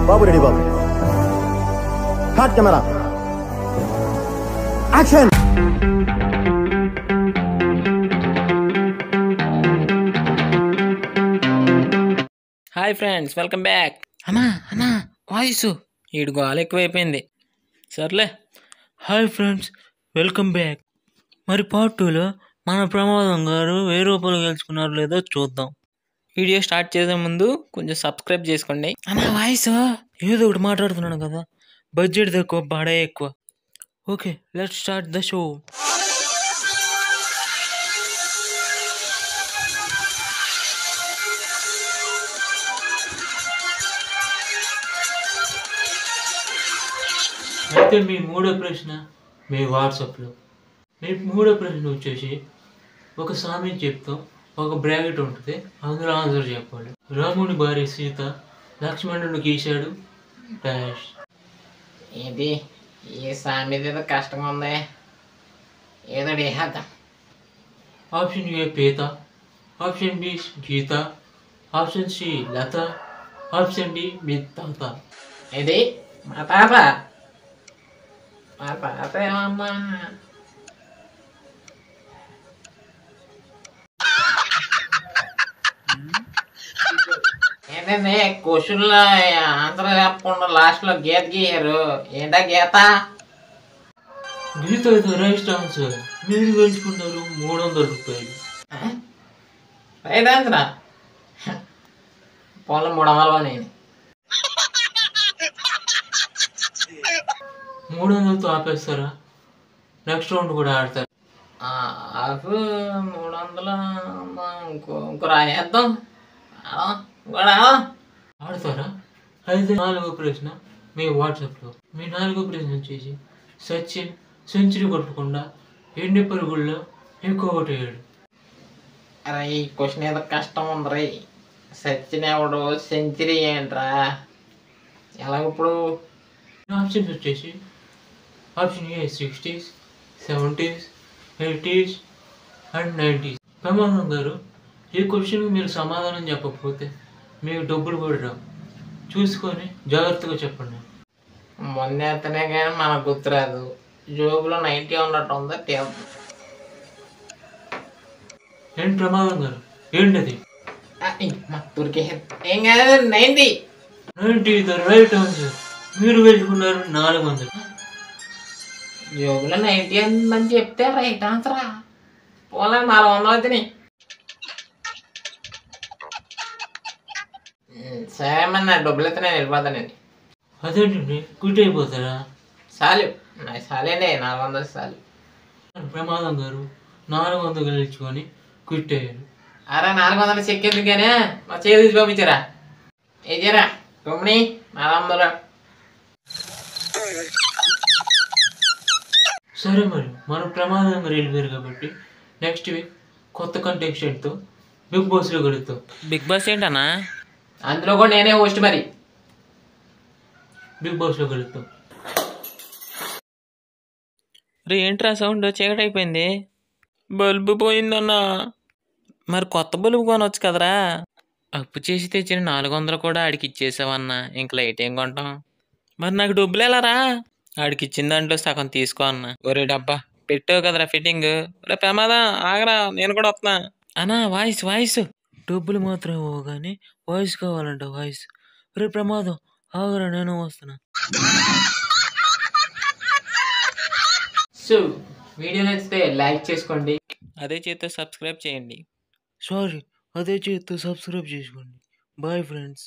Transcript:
బాబు ready బాబు. Cut camera action. Hi friends, welcome back. అన్నా voice ఈడు గోల ఎక్కువైపోయింది. సర్లే. Hi friends, welcome back. మరి పార్ట్ 2లో మన ప్రమాదం గారు 1000 రూపాయలు గెలుచుకున్నారు లేదో చూద్దాం. వీడియో స్టార్ట్ చేసే ముందు కొంచెం సబ్స్క్రైబ్ చేసుకోండి. అన్న వాయిస్ ఏదో ఒకటి మాట్లాడుతున్నాను కదా, బడ్జెట్ తక్కువ బాడే ఎక్కువ. Okay, let's start the show. అయితే మీ మూడో ప్రశ్న మీ వాట్సాప్లో. మీ మూడో ప్రశ్న వచ్చేసి ఒక సామెత చెప్తాం, ఒక బ్రాకెట్ ఉంటుంది, అందులో ఆన్సర్ చెప్పాలి. రాముడి భార్య సీత లక్ష్మణుడు గీశాడు డాష్. ఇది ఈ సామెత ఏదో కష్టంగా ఉంది, ఏదో డేహద్దాం. ఆప్షన్ ఏ పీత, ఆప్షన్ బి గీత, ఆప్షన్ సి లత, ఆప్షన్ డి మీ తాత. ఇది మా తాత. మా తాత ఏమన్నా ఏంటండి క్వశ్చన్లో ఆన్సర్ చెప్పకుండా లాస్ట్లో గీత గీయారు. ఏంటా గీత? గీత అయితే రైట్ ఆన్సర్. మీరు గెలుచుకున్నారు 300 రూపాయలు. రైట్ ఆన్సరా? పొలం 300 నేను 300తో ఆపేస్తారా? నెక్స్ట్ రౌండ్ కూడా ఆడతారు. 300 ఇంకో రాయేద్దాం. ఆడతారా? అయితే 4వ ప్రశ్న మీ వాట్సాప్లో. మీ 4వ ప్రశ్న వచ్చేసి సచిన్ సెంచరీ కొట్టకుండా ఎన్ని పరుగుల్లో ఎక్కువ కొట్టేయాడు? అరే ఈ క్వశ్చన్ ఏదో కష్టం ఉంది రే. సచిన్ ఎవడు, సెంచరీ ఏంట్రా? ఎలా ఇప్పుడు? ఆప్షన్స్ వచ్చేసి option A 60s, 70s, 80s and 90s. ప్రమాదం గారు, ఈ క్వశ్చన్కి మీరు సమాధానం చెప్పకపోతే మీకు డబ్బులు కూడా రావు. చూసుకొని జాగ్రత్తగా చెప్పండి. మొన్నేతనే కానీ మనకు గుర్తురాదు. జోబులో 90 ఉన్నట్టు ఉందా? తేల్పు. ఏంటి ప్రమాదం గారు, ఏంటది? తురికే ఏం కాదు. 90 ద రైట్ ఆన్సర్. మీరు గెలుచుకున్నారు 400. జోబులో 90 ఉందని చెప్తే రైట్ ఆన్సరా? పోలే 400 అవుతుంది. సరే మరి నా డబ్బులు అయితే నేను వెళ్ళిపోతానండి. అదేంటండి, క్విట్ అయిపోతారా? చాలు నా చాలండి, 400 చాలు. ప్రమాదం గారు 400 గెలుచుకొని క్విట్ అయ్యారు. అరే 400 చెక్ ఎందుకనే మా చేతి తీసి పంపించారా? ఏజరా తొమ్మిది 400. సరే, మరి మన ప్రమాదం గారు వెళ్ళిపోయారు కాబట్టి నెక్స్ట్ వీక్ కొత్త కంటెస్టెంట్తో బిగ్ బాస్లో గడుపుతాం. బిగ్ బాస్ ఏంటన్నా? అందులో కూడా నేనే హోస్ట్. మరి బిగ్ బాస్లో గడుపుతాం. రే ఏంట్రా సౌండ్? చీకటి అయిపోయింది. బల్బు పోయిందన్నా. మరి కొత్త బల్బు కొనవచ్చు కదరా? అప్పు చేసి తెచ్చిన 400 కూడా ఆడికి ఇచ్చేసావన్నా. ఇంక లైట్ ఏం కొంటాం? మరి నాకు డబ్బులు ఎలారా? ఆడికి ఇచ్చిన దాంట్లో సగం తీసుకో అన్న. ఒరే డబ్బా పెట్టావు కదరా ఫిట్టింగ్. రే ప్రమాదం ఆగరా, నేను కూడా వస్తున్నా అన్నా. వాయిస్ డబ్బులు మాత్రం ఇవ్వవు కానీ వాయిస్ కావాలంట. వాయిస్. రే ప్రమాదం ఆగరా, నేను వస్తున్నా. సో వీడియో నచ్చితే లైక్ చేసుకోండి, అదే చేస్తే సబ్స్క్రైబ్ చేయండి. సారీ, అదే చేత్తో సబ్స్క్రైబ్ చేసుకోండి. Bye friends.